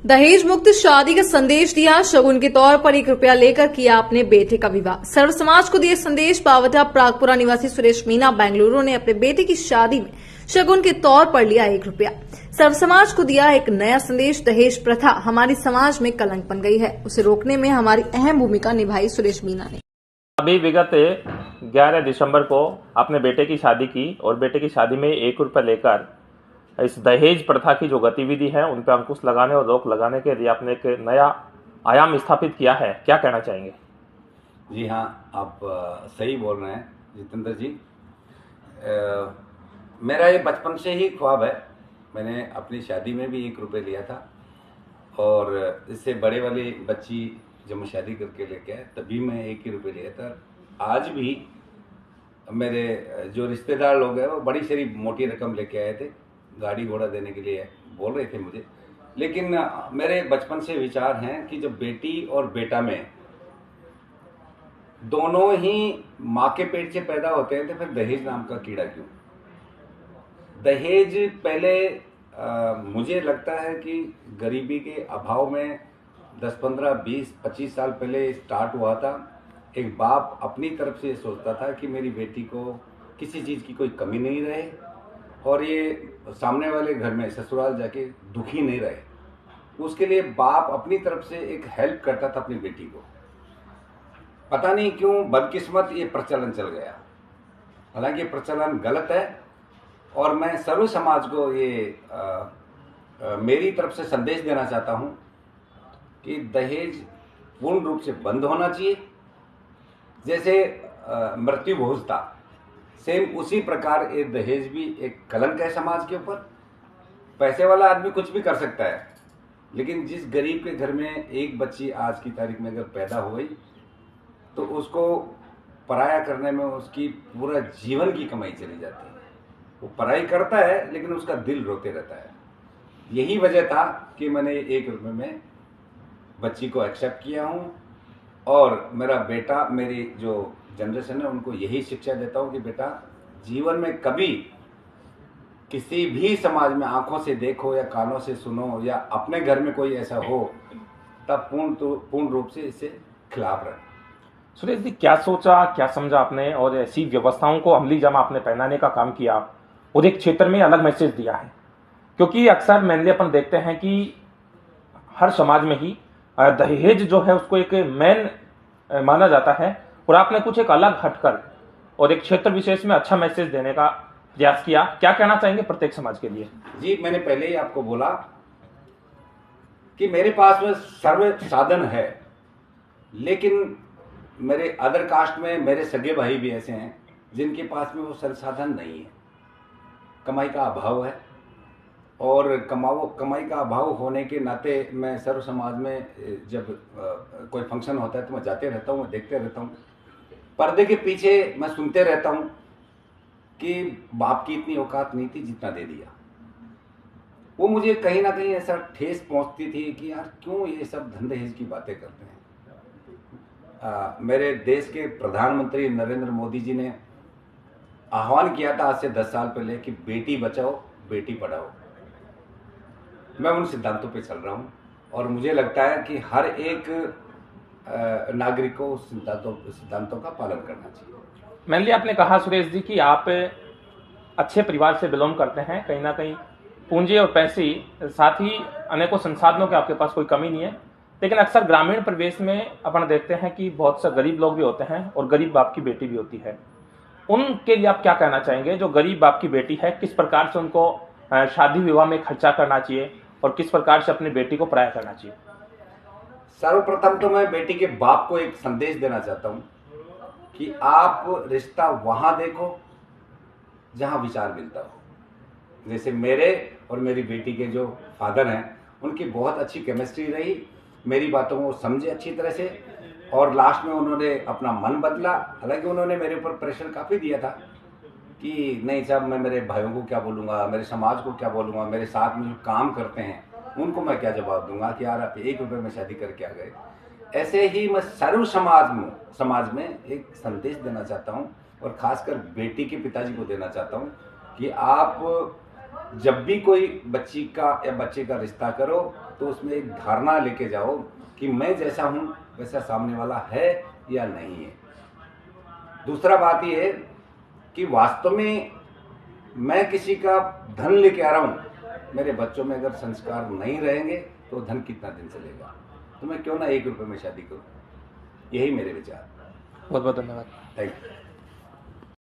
दहेज मुक्त शादी का संदेश दिया। शगुन के तौर पर ₹1 लेकर किया अपने बेटे का विवाह। सर्व समाज को दिए संदेश। पावटा प्रागपुरा निवासी सुरेश मीना बेंगलुरु ने अपने बेटे की शादी में शगुन के तौर पर लिया ₹1। सर्व समाज को दिया एक नया संदेश। दहेज प्रथा हमारी समाज में कलंक बन गई है, उसे रोकने में हमारी अहम भूमिका निभाई सुरेश मीना ने। अभी विगत 11 दिसंबर को अपने बेटे की शादी की और बेटे की शादी में ₹1 लेकर इस दहेज प्रथा की जो गतिविधि है उन पर अंकुश लगाने और रोक लगाने के लिए आपने एक नया आयाम स्थापित किया है, क्या कहना चाहेंगे? जी हाँ, आप सही बोल रहे हैं जितेंद्र जी। मेरा ये बचपन से ही ख्वाब है। मैंने अपनी शादी में भी ₹1 लिया था और इससे बड़े वाली बच्ची जब मैं शादी करके लेके आया तभी मैं ₹1 लिया था। आज भी मेरे जो रिश्तेदार लोग हैं वो बड़ी सारी मोटी रकम लेके आए थे, गाड़ी घोड़ा देने के लिए बोल रहे थे मुझे। लेकिन मेरे बचपन से विचार हैं कि जब बेटी और बेटा में दोनों ही माँ के पेट से पैदा होते हैं तो फिर दहेज नाम का कीड़ा क्यों? दहेज पहले मुझे लगता है कि गरीबी के अभाव में 10, 15, 20, 25 साल पहले स्टार्ट हुआ था। एक बाप अपनी तरफ से सोचता था कि मेरी बेटी को किसी चीज़ की कोई कमी नहीं रहे और ये सामने वाले घर में ससुराल जाके दुखी नहीं रहे। उसके लिए बाप अपनी तरफ से एक हेल्प करता था अपनी बेटी को। पता नहीं क्यों बदकिस्मत ये प्रचलन चल गया। हालांकि ये प्रचलन गलत है और मैं सर्व समाज को ये मेरी तरफ से संदेश देना चाहता हूँ कि दहेज पूर्ण रूप से बंद होना चाहिए। जैसे मृत्यु भोज था, सेम उसी प्रकार ये दहेज भी एक कलंक है समाज के ऊपर। पैसे वाला आदमी कुछ भी कर सकता है, लेकिन जिस गरीब के घर में एक बच्ची आज की तारीख में अगर पैदा हो गई तो उसको पराया करने में उसकी पूरा जीवन की कमाई चली जाती है। वो पढ़ाई करता है लेकिन उसका दिल रोते रहता है। यही वजह था कि मैंने ₹1 में बच्ची को एक्सेप्ट किया हूँ और मेरा बेटा, मेरी जो जनरेशन है उनको यही शिक्षा देता हूँ कि बेटा जीवन में कभी किसी भी समाज में आंखों से देखो या कानों से सुनो या अपने घर में कोई ऐसा हो तब पूर्ण रूप से इससे खिलाफ रहे। सुरेश जी, क्या सोचा, क्या समझा आपने और ऐसी व्यवस्थाओं को अमली जामा आपने पहनाने का काम किया और एक क्षेत्र में अलग मैसेज दिया है? क्योंकि अक्सर मैंने अपन देखते हैं कि हर समाज में ही दहेज जो है उसको एक मेन माना जाता है और आपने कुछ एक अलग हटकर और एक क्षेत्र विशेष में अच्छा मैसेज देने का प्रयास किया। क्या कहना चाहेंगे प्रत्येक समाज के लिए? जी, मैंने पहले ही आपको बोला कि मेरे पास में सर्व साधन है, लेकिन मेरे अदर कास्ट में मेरे सगे भाई भी ऐसे हैं जिनके पास में वो सर्व साधन नहीं है। कमाई का अभाव है और कमाई का अभाव होने के नाते मैं सर्व समाज में जब कोई फंक्शन होता है तो मैं जाते रहता हूँ, देखते रहता हूँ। पर्दे के पीछे मैं सुनते रहता हूँ कि बाप की इतनी औकात नहीं थी जितना दे दिया। वो मुझे कहीं ना कहीं ऐसा ठेस पहुँचती थी कि यार क्यों ये सब धन दहेज की बातें करते हैं। मेरे देश के प्रधानमंत्री नरेंद्र मोदी जी ने आह्वान किया था आज से 10 साल पहले कि बेटी बचाओ बेटी पढ़ाओ। मैं उन सिद्धांतों पे चल रहा हूँ और मुझे लगता है कि हर एक नागरिक को उस सिद्धांतों का पालन करना चाहिए। मैनली आपने कहा सुरेश जी कि आप अच्छे परिवार से बिलोंग करते हैं, कहीं ना कहीं पूंजी और पैसे साथ ही अनेकों संसाधनों की आपके पास कोई कमी नहीं है, लेकिन अक्सर ग्रामीण परिवेश में अपन देखते हैं कि बहुत से गरीब लोग भी होते हैं और गरीब बाप की बेटी भी होती है। उनके लिए आप क्या कहना चाहेंगे? जो गरीब बाप की बेटी है, किस प्रकार से उनको शादी विवाह में खर्चा करना चाहिए और किस प्रकार से अपनी बेटी को पराया करना चाहिए? सर्वप्रथम तो मैं बेटी के बाप को एक संदेश देना चाहता हूं कि आप रिश्ता वहां देखो जहां विचार मिलता हो। जैसे मेरे और मेरी बेटी के जो फादर हैं उनकी बहुत अच्छी केमिस्ट्री रही, मेरी बातों को समझे अच्छी तरह से और लास्ट में उन्होंने अपना मन बदला। हालांकि उन्होंने मेरे ऊपर प्रेशर काफ़ी दिया था कि नहीं साहब, मैं मेरे भाइयों को क्या बोलूँगा, मेरे समाज को क्या बोलूँगा, मेरे साथ में जो काम करते हैं उनको मैं क्या जवाब दूंगा कि यार आप ₹1 में शादी करके आ गए। ऐसे ही मैं सर्व समाज में एक संदेश देना चाहता हूँ और खासकर बेटी के पिताजी को देना चाहता हूँ कि आप जब भी कोई बच्ची का या बच्चे का रिश्ता करो तो उसमें एक धारणा लेके जाओ कि मैं जैसा हूँ वैसा सामने वाला है या नहीं है। दूसरा बात यह है कि वास्तव में मैं किसी का धन लेके आ रहा हूँ, मेरे बच्चों में अगर संस्कार नहीं रहेंगे तो धन कितना दिन चलेगा, तो मैं क्यों ना 1 रुपये में शादी करूँ। यही मेरे विचार। बहुत बहुत धन्यवाद। Thank you.